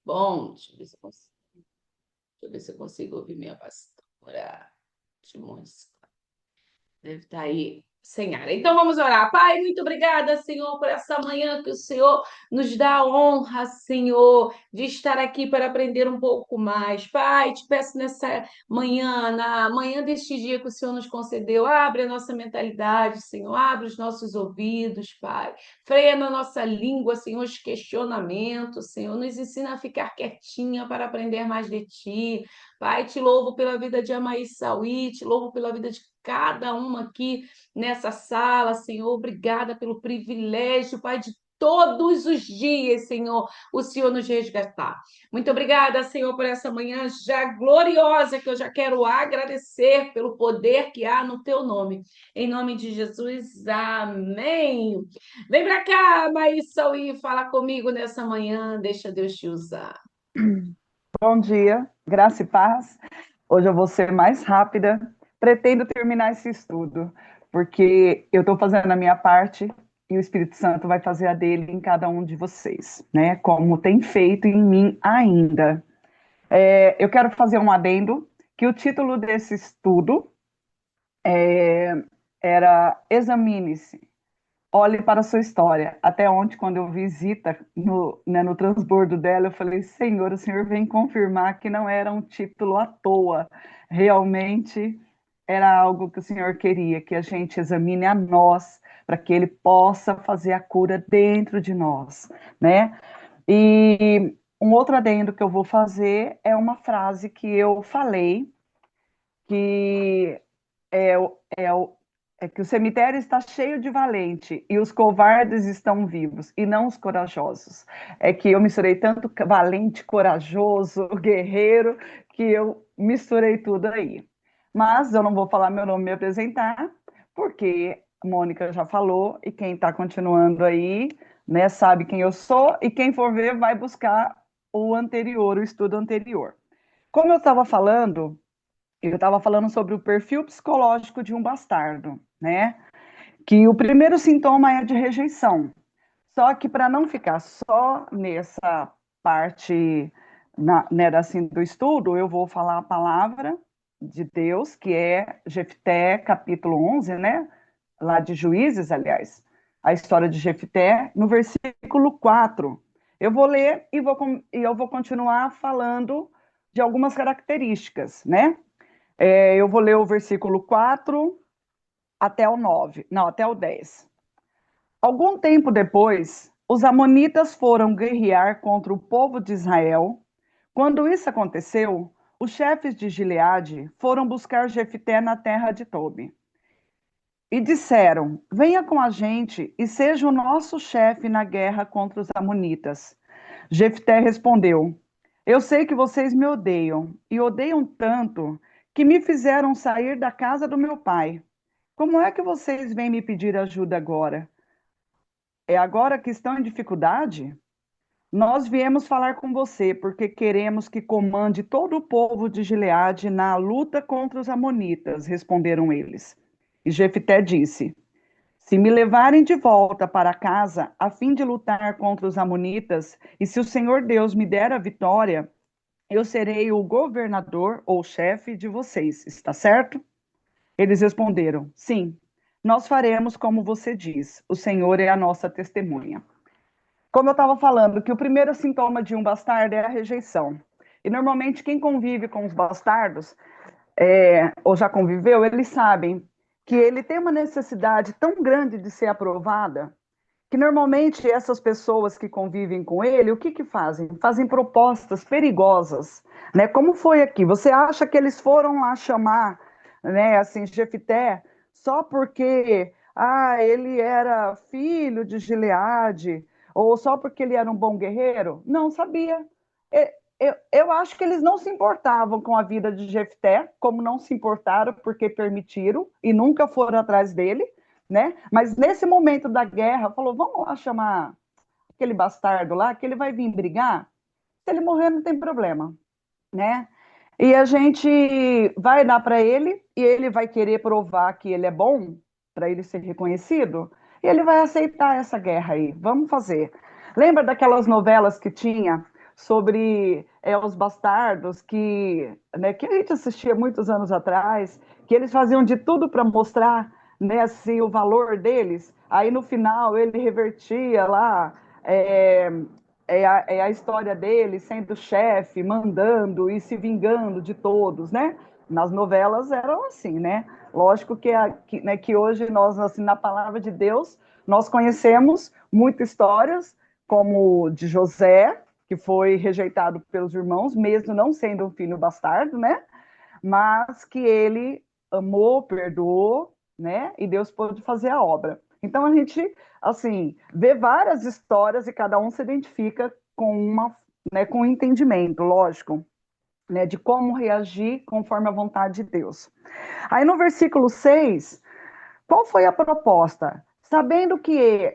bom? Deixa eu ver se eu consigo ouvir minha pastora de música. Deve estar aí sem ar. Então vamos orar. Pai, muito obrigada, Senhor, por essa manhã que o Senhor nos dá a honra, Senhor, de estar aqui para aprender um pouco mais. Pai, te peço nessa manhã, na manhã deste dia que o Senhor nos concedeu, abre a nossa mentalidade, Senhor, abre os nossos ouvidos, Pai. Freia na nossa língua, Senhor, os questionamentos, Senhor, nos ensina a ficar quietinha para aprender mais de Ti. Pai, te louvo pela vida de Amaí Sauí, te louvo pela vida de cada uma aqui nessa sala, Senhor. Obrigada pelo privilégio, Pai, de todos os dias, Senhor, o Senhor nos resgatar. Muito obrigada, Senhor, por essa manhã já gloriosa, que eu já quero agradecer pelo poder que há no teu nome. Em nome de Jesus, amém. Vem para cá, Maísa, e fala comigo nessa manhã, deixa Deus te usar. Bom dia, graça e paz. Hoje eu vou ser mais rápida. Pretendo terminar esse estudo, porque eu estou fazendo a minha parte e o Espírito Santo vai fazer a dele em cada um de vocês, né? Como tem feito em mim ainda. Eu quero fazer um adendo, que o título desse estudo era Examine-se. Olhe para a sua história. Até ontem, quando eu vi Zita no transbordo dela, eu falei, Senhor, o Senhor vem confirmar que não era um título à toa. Realmente era algo que o Senhor queria, que a gente examine a nós, para que Ele possa fazer a cura dentro de nós, né? E um outro adendo que eu vou fazer é uma frase que eu falei, que é, o- é, o- é que o cemitério está cheio de valente e os covardes estão vivos, e não os corajosos. É que eu misturei tanto valente, corajoso, guerreiro, que eu misturei tudo aí. Mas eu não vou falar meu nome e me apresentar, porque a Mônica já falou, e quem está continuando aí, né, sabe quem eu sou, e quem for ver vai buscar o anterior, o estudo anterior. Como eu estava falando sobre o perfil psicológico de um bastardo, né? Que o primeiro sintoma é de rejeição. Só que para não ficar só nessa parte, né, assim, do estudo, eu vou falar a palavra de Deus, que é Jefté, capítulo 11, né? Lá de Juízes, aliás, a história de Jefté, no versículo 4. Eu vou ler e eu vou continuar falando de algumas características, né? Eu vou ler o versículo 4 até o 9, não, até o 10. Algum tempo depois, os amonitas foram guerrear contra o povo de Israel. Quando isso aconteceu, os chefes de Gileade foram buscar Jefté na terra de Tobi e disseram: Venha com a gente e seja o nosso chefe na guerra contra os amonitas. Jefté respondeu: Eu sei que vocês me odeiam e odeiam tanto que me fizeram sair da casa do meu pai. Como é que vocês vêm me pedir ajuda agora? É agora que estão em dificuldade? Nós viemos falar com você porque queremos que comande todo o povo de Gileade na luta contra os amonitas, responderam eles. E Jefté disse: Se me levarem de volta para casa a fim de lutar contra os amonitas, e se o Senhor Deus me der a vitória, eu serei o governador ou chefe de vocês, está certo? Eles responderam: Sim, nós faremos como você diz, o Senhor é a nossa testemunha. Como eu estava falando, que o primeiro sintoma de um bastardo é a rejeição. E normalmente quem convive com os bastardos, ou já conviveu, eles sabem que ele tem uma necessidade tão grande de ser aprovada, que normalmente essas pessoas que convivem com ele, o que que fazem? Fazem propostas perigosas, né? Como foi aqui? Você acha que eles foram lá chamar, né, assim, Jefité, só porque ele era filho de Gileade, ou só porque ele era um bom guerreiro? Não sabia. Eu acho que eles não se importavam com a vida de Jefté, como não se importaram porque permitiram e nunca foram atrás dele, né? Mas nesse momento da guerra, falou: vamos lá chamar aquele bastardo lá, que ele vai vir brigar. Se ele morrer, não tem problema, né? E a gente vai dar para ele, e ele vai querer provar que ele é bom, para ele ser reconhecido, e ele vai aceitar essa guerra aí. Vamos fazer. Lembra daquelas novelas que tinha sobre os bastardos que a gente assistia muitos anos atrás, que eles faziam de tudo para mostrar, né, assim, o valor deles. Aí no final ele revertia lá é, a história dele sendo chefe, mandando e se vingando de todos, né? Nas novelas eram assim, né? Lógico que hoje nós, assim, na palavra de Deus, nós conhecemos muitas histórias, como de José, que foi rejeitado pelos irmãos, mesmo não sendo um filho bastardo, né? Mas que ele amou, perdoou, né? E Deus pôde fazer a obra. Então a gente, assim, vê várias histórias e cada um se identifica com um entendimento, lógico, né, de como reagir conforme a vontade de Deus. Aí no versículo 6, qual foi a proposta? Sabendo que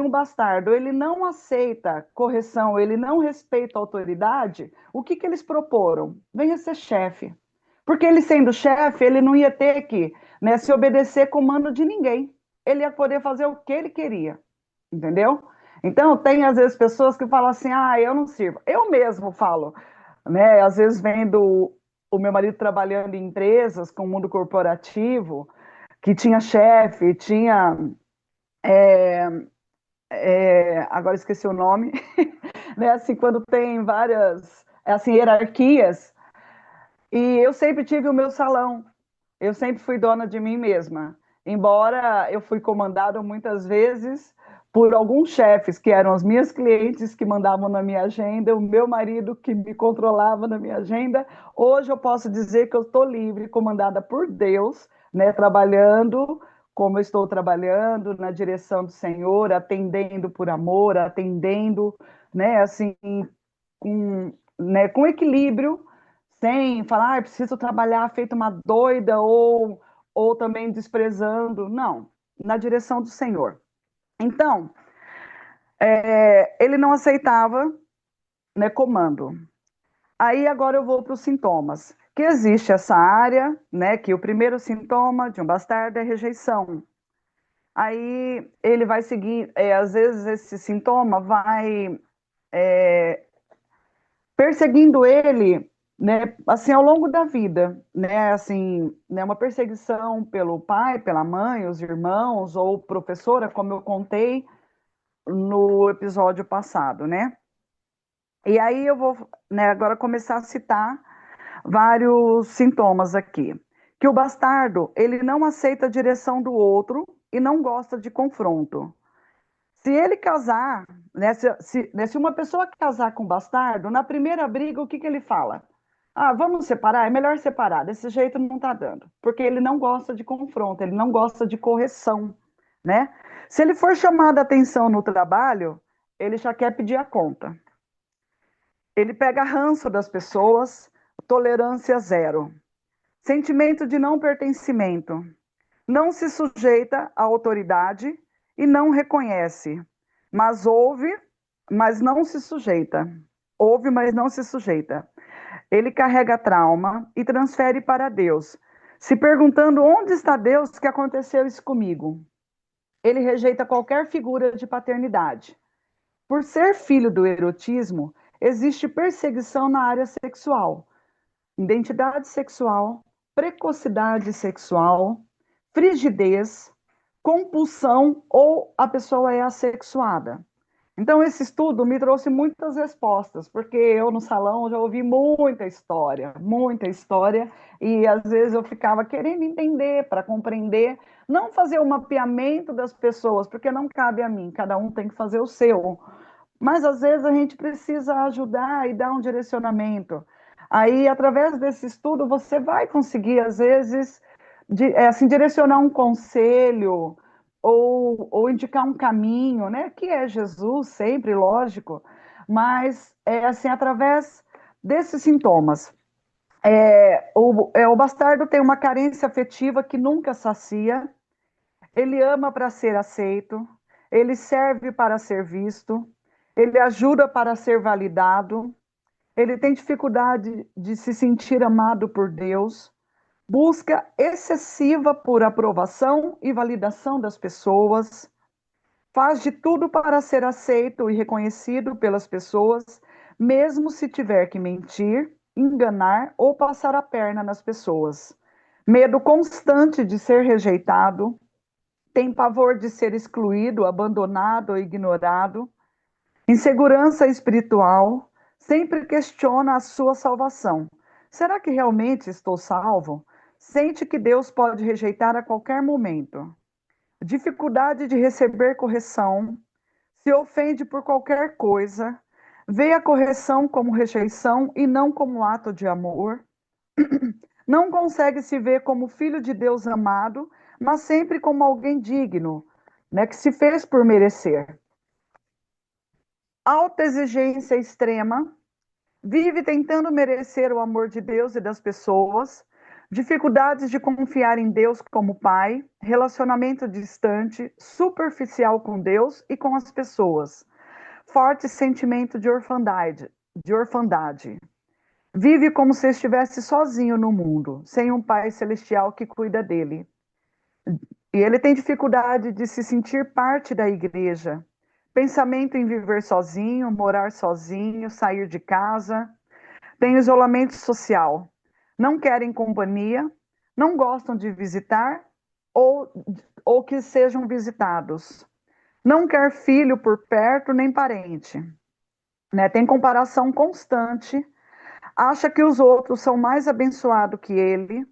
um bastardo ele não aceita correção, ele não respeita a autoridade, o que eles proporam? Venha ser chefe. Porque ele sendo chefe, ele não ia ter que, né, se obedecer comando de ninguém. Ele ia poder fazer o que ele queria, entendeu? Então, tem às vezes pessoas que falam assim, eu não sirvo. Eu mesmo falo, né, às vezes vendo o meu marido trabalhando em empresas com o mundo corporativo, que tinha chefe, tinha. Agora esqueci o nome, né? Assim, quando tem várias assim, hierarquias, e eu sempre tive o meu salão, eu sempre fui dona de mim mesma. Embora eu fui comandada muitas vezes por alguns chefes, que eram as minhas clientes que mandavam na minha agenda, o meu marido que me controlava na minha agenda. Hoje eu posso dizer que eu estou livre, comandada por Deus, né, trabalhando como eu estou trabalhando, na direção do Senhor, atendendo por amor, atendendo, né, assim, com equilíbrio, sem falar, preciso trabalhar feito uma doida ou também desprezando. Não, na direção do Senhor. Então, ele não aceitava, né, comando. Aí agora eu vou para os sintomas. Que existe essa área, né, que o primeiro sintoma de um bastardo é rejeição. Aí ele vai seguir, às vezes esse sintoma vai perseguindo ele, né, assim, ao longo da vida, né, assim, né, uma perseguição pelo pai, pela mãe, os irmãos ou professora, como eu contei no episódio passado, né? E aí eu vou, né, agora começar a citar vários sintomas aqui. Que o bastardo, ele não aceita a direção do outro e não gosta de confronto. Se ele casar, né, se uma pessoa casar com um bastardo, na primeira briga, o que ele fala? Vamos separar? É melhor separar, desse jeito não está dando. Porque ele não gosta de confronto, ele não gosta de correção, né? Se ele for chamado a atenção no trabalho, ele já quer pedir a conta. Ele pega ranço das pessoas, tolerância zero. Sentimento de não pertencimento. Não se sujeita à autoridade e não reconhece, mas ouve, mas não se sujeita. Ouve, mas não se sujeita. Ele carrega trauma e transfere para Deus, se perguntando onde está Deus que aconteceu isso comigo. Ele rejeita qualquer figura de paternidade. Por ser filho do erotismo, existe perseguição na área sexual, identidade sexual, precocidade sexual, frigidez, compulsão ou a pessoa é assexuada. Então, esse estudo me trouxe muitas respostas, porque eu no salão já ouvi muita história, e às vezes eu ficava querendo entender, para compreender, não fazer um mapeamento das pessoas, porque não cabe a mim, cada um tem que fazer o seu. Mas às vezes a gente precisa ajudar e dar um direcionamento. Aí, através desse estudo, você vai conseguir, às vezes, assim, direcionar um conselho ou indicar um caminho, né? Que é Jesus, sempre, lógico, mas é assim, através desses sintomas. O bastardo tem uma carência afetiva que nunca sacia, ele ama para ser aceito, ele serve para ser visto, ele ajuda para ser validado, ele tem dificuldade de se sentir amado por Deus, busca excessiva por aprovação e validação das pessoas, faz de tudo para ser aceito e reconhecido pelas pessoas, mesmo se tiver que mentir, enganar ou passar a perna nas pessoas. Medo constante de ser rejeitado, tem pavor de ser excluído, abandonado ou ignorado, insegurança espiritual, sempre questiona a sua salvação. Será que realmente estou salvo? Sente que Deus pode rejeitar a qualquer momento. Dificuldade de receber correção, se ofende por qualquer coisa, vê a correção como rejeição e não como ato de amor, não consegue se ver como filho de Deus amado, mas sempre como alguém digno, né, que se fez por merecer. Alta exigência extrema, vive tentando merecer o amor de Deus e das pessoas, dificuldades de confiar em Deus como Pai, relacionamento distante, superficial com Deus e com as pessoas, forte sentimento de orfandade. Vive como se estivesse sozinho no mundo, sem um Pai celestial que cuida dele. E ele tem dificuldade de se sentir parte da igreja. Pensamento em viver sozinho, morar sozinho, sair de casa. Tem isolamento social. Não querem companhia, não gostam de visitar ou, ou que sejam visitados. Não quer filho por perto nem parente. Né? Tem comparação constante. Acha que os outros são mais abençoados que ele.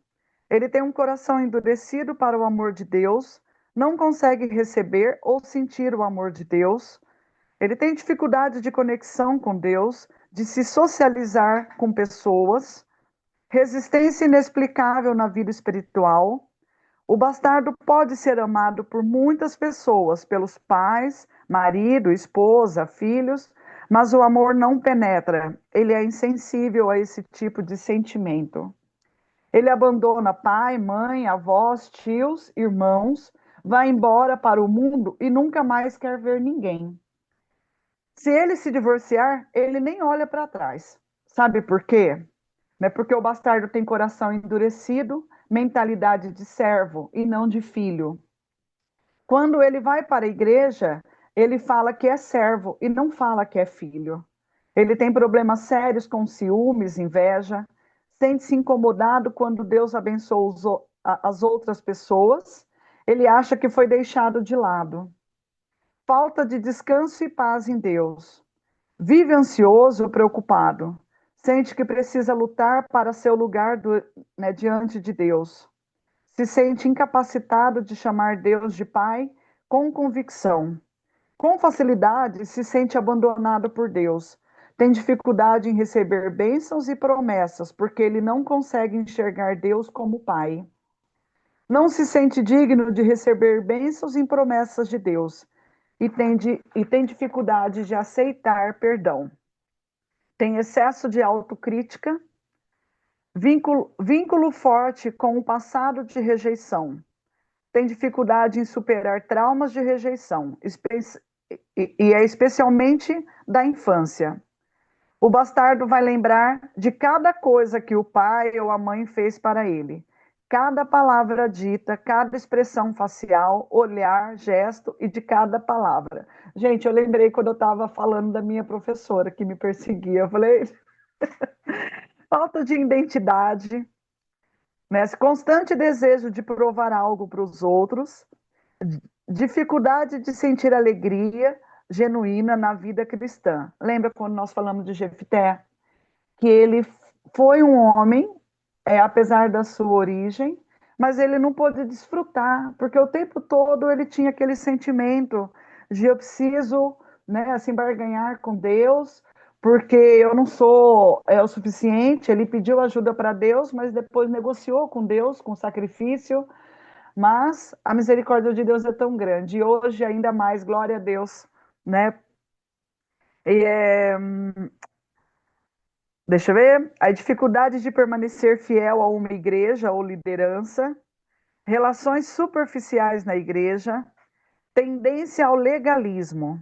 Ele tem um coração endurecido para o amor de Deus. Não consegue receber ou sentir o amor de Deus. Ele tem dificuldade de conexão com Deus, de se socializar com pessoas, resistência inexplicável na vida espiritual. O bastardo pode ser amado por muitas pessoas, pelos pais, marido, esposa, filhos, mas o amor não penetra. Ele é insensível a esse tipo de sentimento. Ele abandona pai, mãe, avós, tios, irmãos, vai embora para o mundo e nunca mais quer ver ninguém. Se ele se divorciar, ele nem olha para trás. Sabe por quê? Não é porque o bastardo tem coração endurecido, mentalidade de servo e não de filho. Quando ele vai para a igreja, ele fala que é servo e não fala que é filho. Ele tem problemas sérios com ciúmes, inveja, sente-se incomodado quando Deus abençoa as outras pessoas, ele acha que foi deixado de lado. Falta de descanso e paz em Deus. Vive ansioso, preocupado. Sente que precisa lutar para seu lugar diante de Deus. Se sente incapacitado de chamar Deus de Pai com convicção. Com facilidade, se sente abandonado por Deus. Tem dificuldade em receber bênçãos e promessas, porque ele não consegue enxergar Deus como Pai. Não se sente digno de receber bênçãos e promessas de Deus. E tem dificuldade de aceitar perdão. Tem excesso de autocrítica, vínculo forte com o passado de rejeição. Tem dificuldade em superar traumas de rejeição, e é especialmente da infância. O bastardo vai lembrar de cada coisa que o pai ou a mãe fez para ele. Cada palavra dita, cada expressão facial, olhar, gesto e de cada palavra. Gente, eu lembrei quando eu estava falando da minha professora que me perseguia. Eu falei, falta de identidade, né? Esse constante desejo de provar algo para os outros, dificuldade de sentir alegria genuína na vida cristã. Lembra quando nós falamos de Jefté? Que ele foi um homem, apesar da sua origem, mas ele não pôde desfrutar, porque o tempo todo ele tinha aquele sentimento de eu preciso, né, assim, barganhar com Deus, porque eu não sou o suficiente. Ele pediu ajuda para Deus, mas depois negociou com Deus, com sacrifício. Mas a misericórdia de Deus é tão grande, e hoje ainda mais, glória a Deus, né? E, deixa eu ver, a dificuldade de permanecer fiel a uma igreja ou liderança, relações superficiais na igreja, tendência ao legalismo,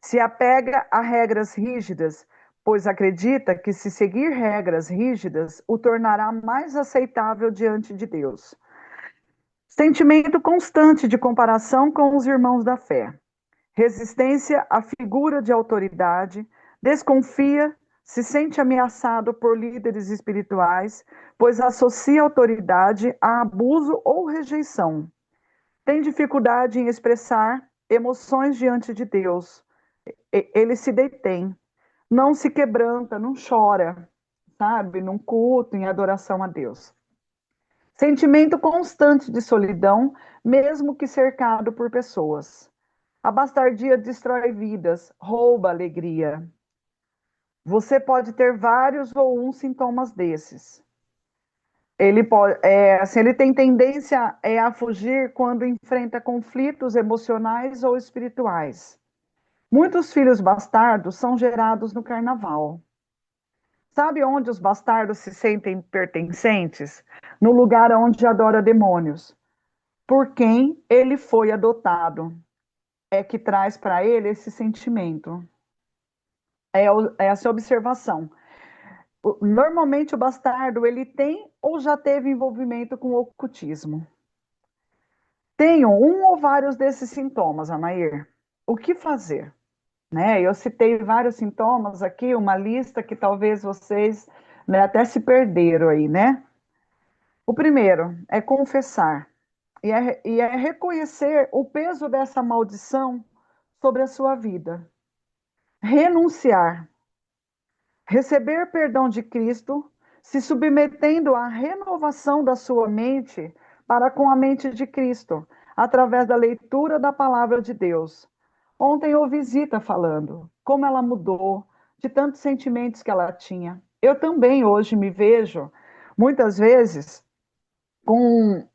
se apega a regras rígidas, pois acredita que se seguir regras rígidas o tornará mais aceitável diante de Deus. Sentimento constante de comparação com os irmãos da fé. Resistência à figura de autoridade. Desconfia Se sente ameaçado por líderes espirituais, pois associa autoridade a abuso ou rejeição. Tem dificuldade em expressar emoções diante de Deus. Ele se detém, não se quebranta, não chora, sabe? Num culto, em adoração a Deus. Sentimento constante de solidão, mesmo que cercado por pessoas. A bastardia destrói vidas, rouba alegria. Você pode ter vários ou um sintomas desses. Ele tem tendência a fugir quando enfrenta conflitos emocionais ou espirituais. Muitos filhos bastardos são gerados no carnaval. Sabe onde os bastardos se sentem pertencentes? No lugar onde adora demônios. Por quem ele foi adotado. É que traz para ele esse sentimento. É essa observação. Normalmente o bastardo ele tem ou já teve envolvimento com o ocultismo. Tenho um ou vários desses sintomas, Anair. O que fazer? Né? Eu citei vários sintomas aqui, uma lista que talvez vocês, né, até se perderam aí, né? O primeiro é confessar e é reconhecer o peso dessa maldição sobre a sua vida. Renunciar, receber perdão de Cristo, se submetendo à renovação da sua mente para com a mente de Cristo, através da leitura da palavra de Deus. Ontem ouvi Zita falando como ela mudou, de tantos sentimentos que ela tinha. Eu também hoje me vejo, muitas vezes, com,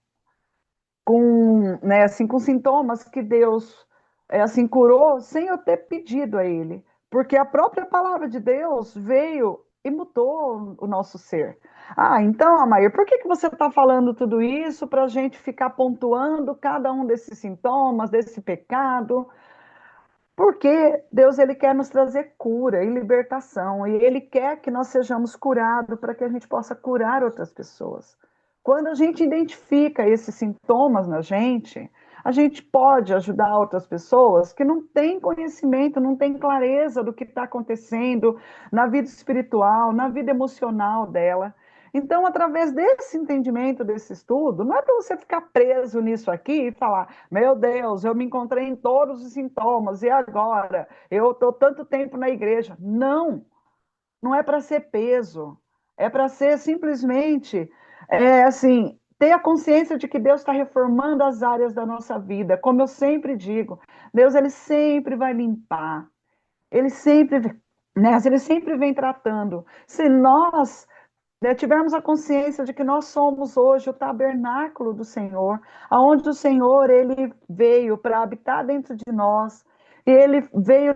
né, assim, com sintomas que Deus assim, curou sem eu ter pedido a Ele. Porque a própria palavra de Deus veio e mudou o nosso ser. Ah, então, Amair, por que você está falando tudo isso para a gente ficar pontuando cada um desses sintomas, desse pecado? Porque Deus ele quer nos trazer cura e libertação, e ele quer que nós sejamos curados para que a gente possa curar outras pessoas. Quando a gente identifica esses sintomas na gente, a gente pode ajudar outras pessoas que não têm conhecimento, não têm clareza do que está acontecendo na vida espiritual, na vida emocional dela. Então, através desse entendimento, desse estudo, não é para você ficar preso nisso aqui e falar: meu Deus, eu me encontrei em todos os sintomas, e agora? Eu estou tanto tempo na igreja. Não, não é para ser peso, é para ser simplesmente, assim, ter a consciência de que Deus está reformando as áreas da nossa vida. Como eu sempre digo, Deus ele sempre vai limpar, ele sempre, né, ele sempre vem tratando. Se nós, né, tivermos a consciência de que nós somos hoje o tabernáculo do Senhor, aonde o Senhor ele veio para habitar dentro de nós, e ele veio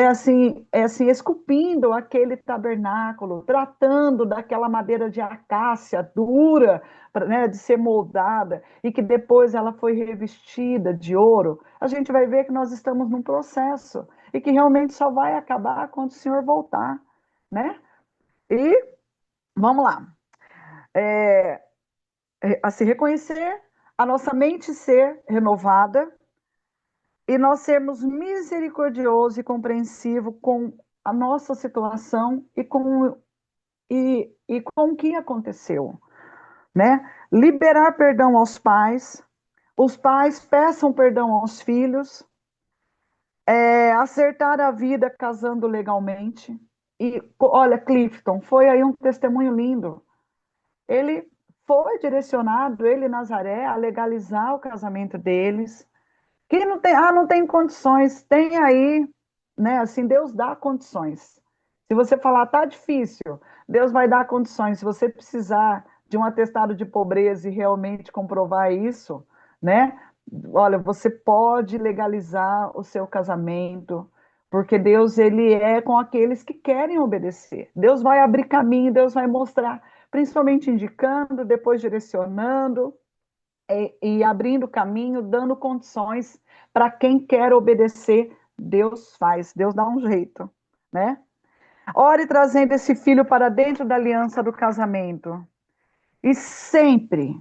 assim, esculpindo aquele tabernáculo, tratando daquela madeira de acácia dura, né, de ser moldada, e que depois ela foi revestida de ouro. A gente vai ver que nós estamos num processo, e que realmente só vai acabar quando o Senhor voltar, né? E vamos lá. É, a se reconhecer, a nossa mente ser renovada e nós sermos misericordiosos e compreensivos com a nossa situação e com o que aconteceu, né? Liberar perdão aos pais, os pais peçam perdão aos filhos, acertar a vida casando legalmente. E olha, Clifton, foi aí um testemunho lindo. Ele foi direcionado, ele e Nazaré, a legalizar o casamento deles. Quem não tem, não tem condições, tem aí, né? Assim, Deus dá condições. Se você falar, tá difícil, Deus vai dar condições. Se você precisar de um atestado de pobreza e realmente comprovar isso, né? Olha, você pode legalizar o seu casamento, porque Deus, ele é com aqueles que querem obedecer. Deus vai abrir caminho, Deus vai mostrar, principalmente indicando, depois direcionando e abrindo caminho, dando condições para quem quer obedecer. Deus faz, Deus dá um jeito, né? Ore trazendo esse filho para dentro da aliança do casamento. E sempre,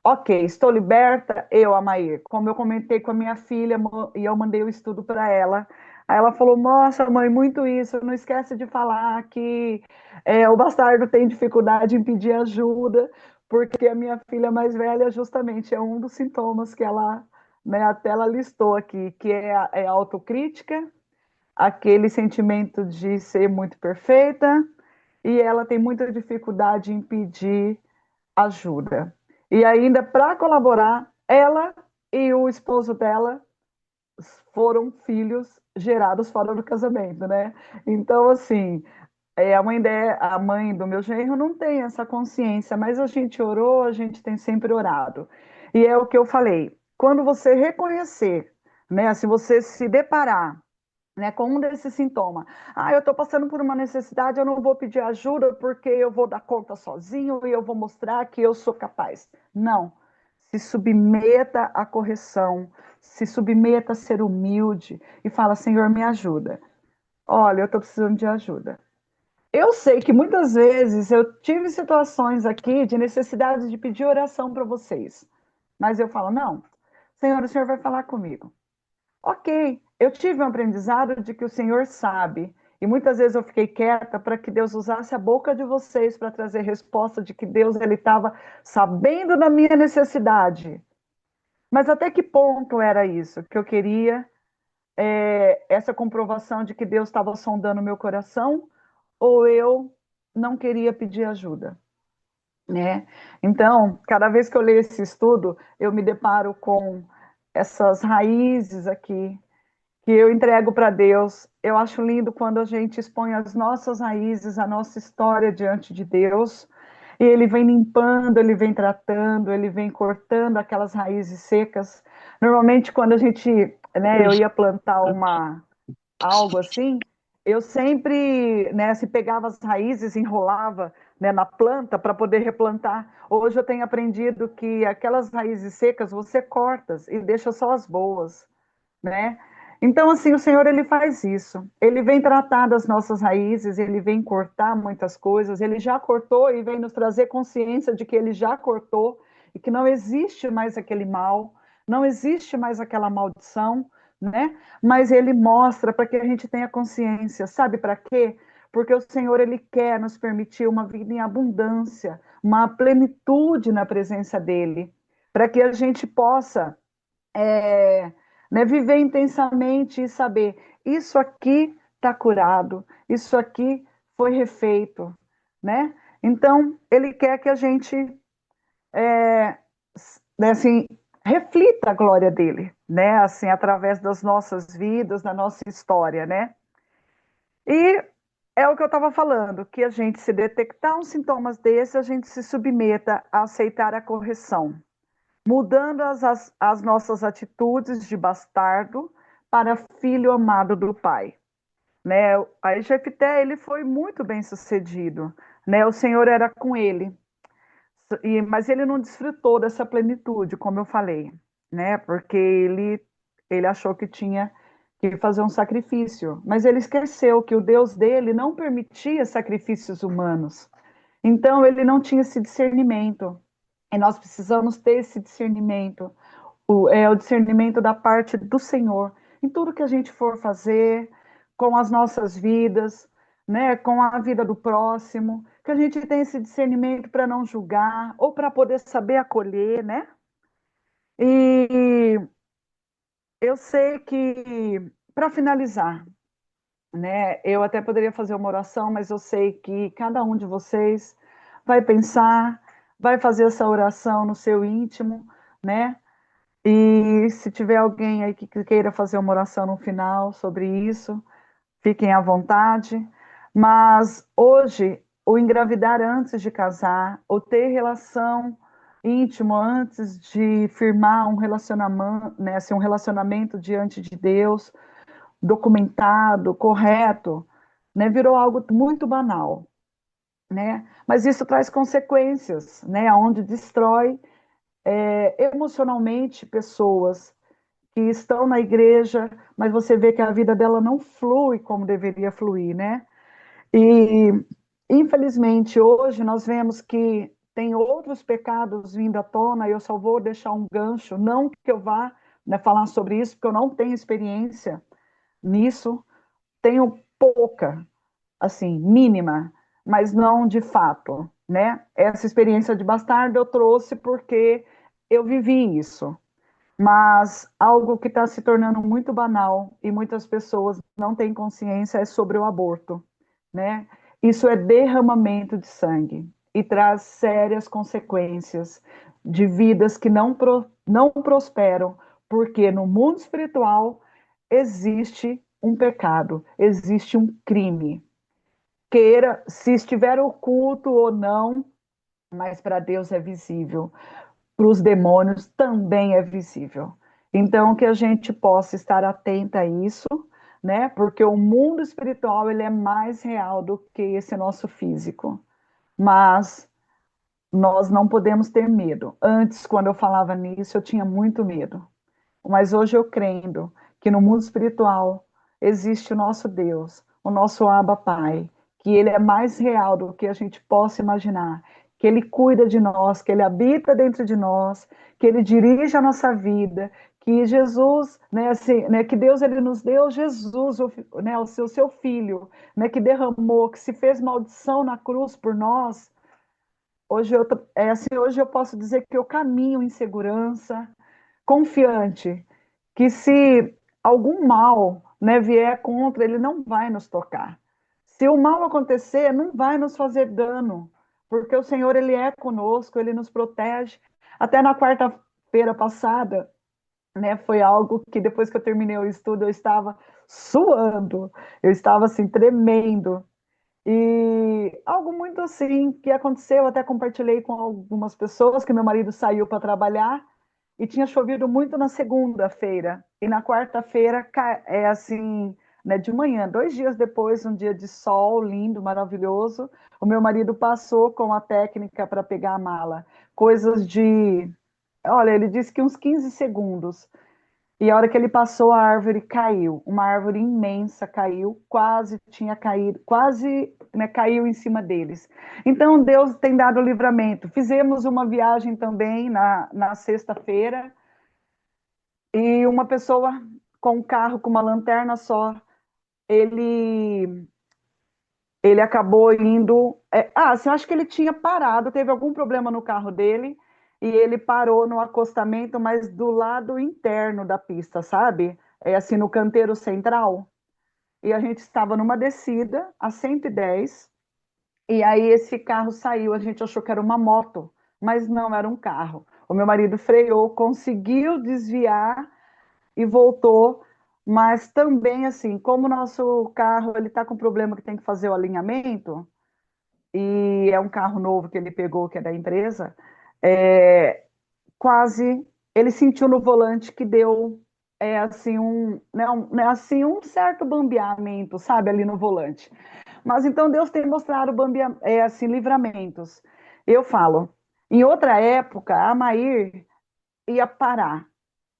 ok, estou liberta, eu, Amair, como eu comentei com a minha filha, e eu mandei o estudo para ela, Aí ela falou: Nossa, mãe, muito isso. Não esquece de falar que o bastardo tem dificuldade em pedir ajuda, porque a minha filha mais velha, justamente, é um dos sintomas que ela, né, até ela listou aqui, que é a autocrítica, aquele sentimento de ser muito perfeita, e ela tem muita dificuldade em pedir ajuda. E ainda, para colaborar, ela e o esposo dela foram filhos gerados fora do casamento, né? Então, assim, a mãe do meu genro não tem essa consciência, mas a gente orou, a gente tem sempre orado. E é o que eu falei, quando você reconhecer, né, se você se deparar, né, com um desses sintomas, eu estou passando por uma necessidade, eu não vou pedir ajuda porque eu vou dar conta sozinho e eu vou mostrar que eu sou capaz. Não, se submeta à correção, se submeta a ser humilde e fala: Senhor, me ajuda. Olha, eu estou precisando de ajuda. Eu sei que muitas vezes eu tive situações aqui de necessidade de pedir oração para vocês, mas eu falo: não, Senhor, o Senhor vai falar comigo. Ok, eu tive um aprendizado de que o Senhor sabe, e muitas vezes eu fiquei quieta para que Deus usasse a boca de vocês para trazer resposta de que Deus ele estava sabendo da minha necessidade. Mas até que ponto era isso que eu queria essa comprovação de que Deus estava sondando o meu coração, ou eu não queria pedir ajuda, né? Então, cada vez que eu leio esse estudo, eu me deparo com essas raízes aqui que eu entrego para Deus. Eu acho lindo quando a gente expõe as nossas raízes, a nossa história diante de Deus, e Ele vem limpando, Ele vem tratando, Ele vem cortando aquelas raízes secas. Normalmente, quando a gente, né, eu ia plantar algo assim, eu sempre, né, se pegava as raízes, enrolava, né, na planta para poder replantar. Hoje eu tenho aprendido que aquelas raízes secas você corta e deixa só as boas, né? Então, assim, o Senhor, ele faz isso. Ele vem tratar das nossas raízes, ele vem cortar muitas coisas, ele já cortou e vem nos trazer consciência de que ele já cortou e que não existe mais aquele mal, não existe mais aquela maldição, né? Mas ele mostra para que a gente tenha consciência. Sabe para quê? Porque o Senhor, ele quer nos permitir uma vida em abundância, uma plenitude na presença dele, para que a gente possa é, né, viver intensamente e saber: isso aqui está curado, isso aqui foi refeito, né? Então, ele quer que a gente, né, assim, reflita a glória dele, né? Assim, através das nossas vidas, da nossa história, né? E é o que eu estava falando, que a gente, se detectar uns sintomas desses, a gente se submeta a aceitar a correção, mudando as nossas atitudes de bastardo para filho amado do Pai. Né? Aí Jefté, ele foi muito bem sucedido, né? O Senhor era com ele, mas ele não desfrutou dessa plenitude, como eu falei, né? Porque ele achou que tinha que fazer um sacrifício, mas ele esqueceu que o Deus dele não permitia sacrifícios humanos. Então ele não tinha esse discernimento. E nós precisamos ter esse discernimento, o discernimento da parte do Senhor, em tudo que a gente for fazer, com as nossas vidas, né, com a vida do próximo, que a gente tenha esse discernimento para não julgar, ou para poder saber acolher, né? E eu sei que, para finalizar, né, eu até poderia fazer uma oração, mas eu sei que cada um de vocês vai pensar, vai fazer essa oração no seu íntimo, né? E se tiver alguém aí que queira fazer uma oração no final sobre isso, fiquem à vontade. Mas hoje, o engravidar antes de casar, ou ter relação íntimo antes de firmar um relacionamento, né, assim, um relacionamento diante de Deus, documentado, correto, né, virou algo muito banal, né? Mas isso traz consequências, né, onde destrói emocionalmente pessoas que estão na igreja, mas você vê que a vida dela não flui como deveria fluir, né? E, infelizmente, hoje nós vemos que tem outros pecados vindo à tona, e eu só vou deixar um gancho, não que eu vá, né, falar sobre isso, porque eu não tenho experiência, nisso, tenho pouca, assim, mínima, mas não de fato, né? Essa experiência de bastardo eu trouxe porque eu vivi isso. Mas algo que está se tornando muito banal e muitas pessoas não têm consciência é sobre o aborto, né? Isso é derramamento de sangue e traz sérias consequências de vidas que não prosperam, porque no mundo espiritual existe um pecado, existe um crime. Queira, se estiver oculto ou não, mas para Deus é visível, para os demônios também é visível. Então, que a gente possa estar atenta a isso, né? Porque o mundo espiritual ele é mais real do que esse nosso físico. Mas nós não podemos ter medo. Antes, quando eu falava nisso, eu tinha muito medo. Mas hoje eu crendo que no mundo espiritual existe o nosso Deus, o nosso Abba Pai, que ele é mais real do que a gente possa imaginar, que ele cuida de nós, que ele habita dentro de nós, que ele dirige a nossa vida, que Jesus, né, assim, né, que Deus ele nos deu Jesus, né, o seu filho, né, que derramou, que se fez maldição na cruz por nós. Hoje eu posso dizer que eu caminho em segurança, confiante que se algum mal, né, vier contra, ele não vai nos tocar. Se o mal acontecer, não vai nos fazer dano, porque o Senhor ele é conosco, ele nos protege. Até na quarta-feira passada, né, foi algo que depois que eu terminei o estudo, eu estava suando, eu estava assim tremendo. E algo muito assim que aconteceu, até compartilhei com algumas pessoas que meu marido saiu para trabalhar e tinha chovido muito na segunda-feira. E na quarta-feira, é assim, né, de manhã, 2 dias depois, um dia de sol lindo, maravilhoso, o meu marido passou com a técnica para pegar a mala. Coisas de, olha, ele disse que uns 15 segundos. E a hora que ele passou, a árvore caiu. Uma árvore imensa caiu, quase tinha caído, quase, né, caiu em cima deles. Então, Deus tem dado livramento. Fizemos uma viagem também na sexta-feira, e uma pessoa com um carro com uma lanterna só, ele, ele acabou indo. Assim, eu acho que ele tinha parado, teve algum problema no carro dele, e ele parou no acostamento, mas do lado interno da pista, sabe? É assim, no canteiro central. E a gente estava numa descida a 110, e aí esse carro saiu, a gente achou que era uma moto, mas não era um carro. O meu marido freou, conseguiu desviar e voltou, mas também assim, como o nosso carro ele está com problema que tem que fazer o alinhamento, e é um carro novo que ele pegou, que é da empresa, é, quase ele sentiu no volante que deu assim assim um certo bambeamento, sabe, ali no volante. Mas então Deus tem mostrado assim livramentos. Eu falo, em outra época, a Mair ia parar,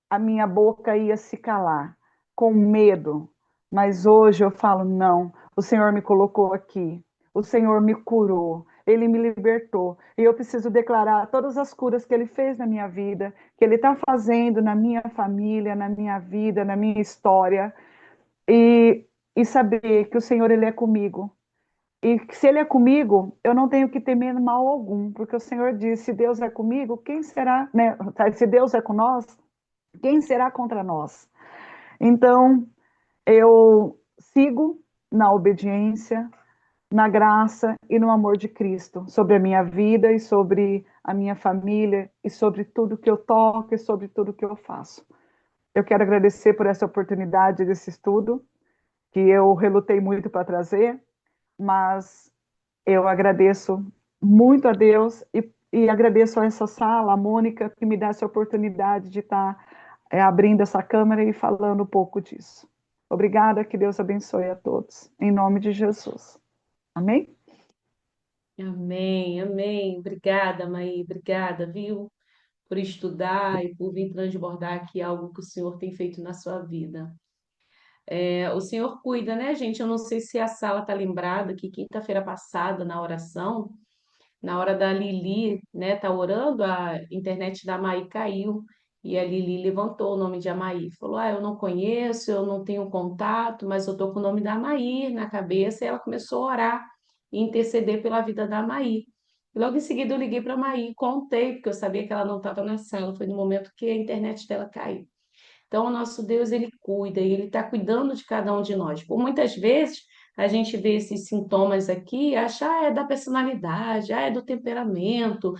a minha boca ia se calar, com medo. Mas hoje eu falo: não, o Senhor me colocou aqui, o Senhor me curou, Ele me libertou. E eu preciso declarar todas as curas que Ele fez na minha vida, que Ele está fazendo na minha família, na minha vida, na minha história. E, e saber que o Senhor Ele é comigo. E que se Ele é comigo, eu não tenho que temer mal algum, porque o Senhor disse: se Deus é comigo, quem será, né? Se Deus é com nós, quem será contra nós? Então, eu sigo na obediência, na graça e no amor de Cristo sobre a minha vida e sobre a minha família e sobre tudo que eu toco e sobre tudo que eu faço. Eu quero agradecer por essa oportunidade desse estudo, que eu relutei muito para trazer, mas eu agradeço muito a Deus e agradeço a essa sala, a Mônica, que me dá essa oportunidade de estar abrindo essa câmera e falando um pouco disso. Obrigada, que Deus abençoe a todos. Em nome de Jesus. Amém? Amém, amém. Obrigada, Maí, obrigada, viu? Por estudar e por vir transbordar aqui algo que o Senhor tem feito na sua vida. O Senhor cuida, né, gente? Eu não sei se a sala está lembrada que quinta-feira passada, na oração, na hora da Lili, né, tá orando, a internet da Maí caiu. E a Lili levantou o nome de Amaí, falou: Ah, eu não conheço, eu não tenho contato, mas eu estou com o nome da Amaí na cabeça. E ela começou a orar e interceder pela vida da Amaí. E logo em seguida eu liguei para a Amaí, contei, porque eu sabia que ela não estava na sala. Foi no momento que a internet dela caiu. Então, o nosso Deus, ele cuida e ele está cuidando de cada um de nós. Por muitas vezes, a gente vê esses sintomas aqui e acha, é da personalidade, é do temperamento,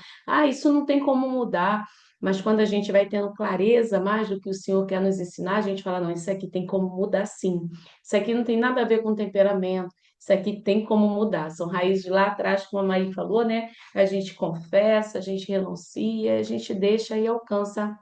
isso não tem como mudar. Mas quando a gente vai tendo clareza mais do que o Senhor quer nos ensinar, a gente fala, não, isso aqui tem como mudar sim. Isso aqui não tem nada a ver com temperamento, isso aqui tem como mudar. São raízes lá atrás, como a Maí falou, né? A gente confessa, a gente renuncia, a gente deixa e alcança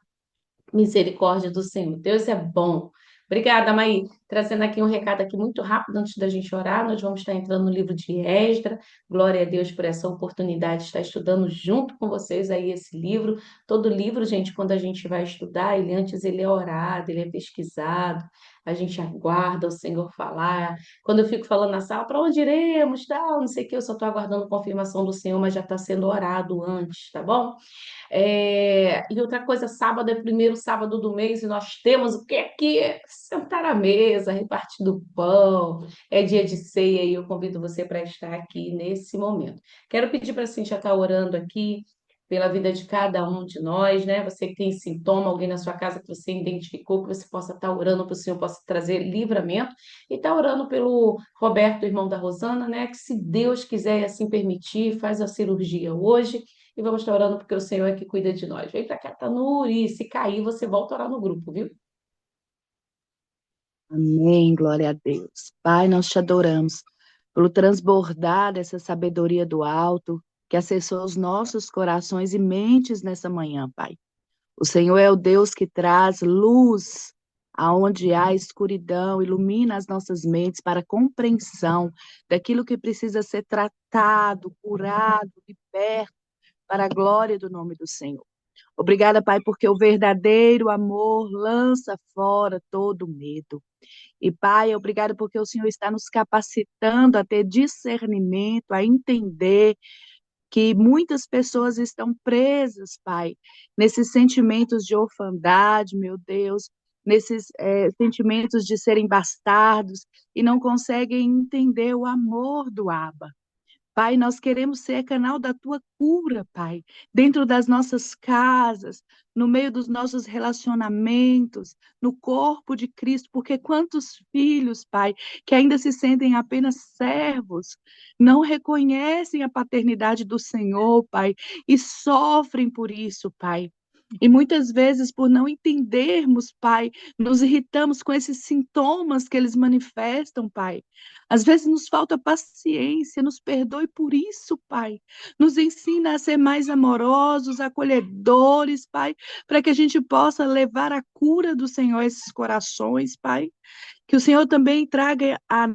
misericórdia do Senhor. Deus é bom. Obrigada, Maí. Trazendo aqui um recado aqui muito rápido antes da gente orar. Nós vamos estar entrando no livro de Esdra. Glória a Deus por essa oportunidade de estar estudando junto com vocês aí esse livro. Todo livro, gente, quando a gente vai estudar, ele é orado, ele é pesquisado. A gente aguarda o Senhor falar. Quando eu fico falando na sala, para onde iremos, tal, não sei o que, eu só estou aguardando confirmação do Senhor, mas já está sendo orado antes, tá bom? E outra coisa, sábado é o primeiro sábado do mês e nós temos o que aqui? Sentar à mesa, repartir do pão, é dia de ceia e eu convido você para estar aqui nesse momento. Quero pedir para a Cintia estar orando aqui pela vida de cada um de nós, né? Você que tem sintoma, alguém na sua casa que você identificou, que você possa estar orando para o Senhor, possa trazer livramento, e estar orando pelo Roberto, irmão da Rosana, né? Que se Deus quiser e assim permitir, faz a cirurgia hoje e vamos estar orando porque o Senhor é que cuida de nós. Vem para cá, Tanuri. Se cair, você volta a orar no grupo, viu? Amém, glória a Deus. Pai, nós te adoramos pelo transbordar dessa sabedoria do alto que acessou os nossos corações e mentes nessa manhã, Pai. O Senhor é o Deus que traz luz aonde há escuridão, ilumina as nossas mentes para a compreensão daquilo que precisa ser tratado, curado, liberto para a glória do nome do Senhor. Obrigada, Pai, porque o verdadeiro amor lança fora todo medo. E, Pai, obrigado porque o Senhor está nos capacitando a ter discernimento, a entender que muitas pessoas estão presas, Pai, nesses sentimentos de orfandade, meu Deus, nesses sentimentos de serem bastardos e não conseguem entender o amor do Abba. Pai, nós queremos ser canal da tua cura, Pai, dentro das nossas casas, no meio dos nossos relacionamentos, no corpo de Cristo, porque quantos filhos, Pai, que ainda se sentem apenas servos, não reconhecem a paternidade do Senhor, Pai, e sofrem por isso, Pai. E muitas vezes, por não entendermos, Pai, nos irritamos com esses sintomas que eles manifestam, Pai. Às vezes nos falta paciência, nos perdoe por isso, Pai. Nos ensina a ser mais amorosos, acolhedores, Pai, para que a gente possa levar a cura do Senhor a esses corações, Pai. Que o Senhor também traga a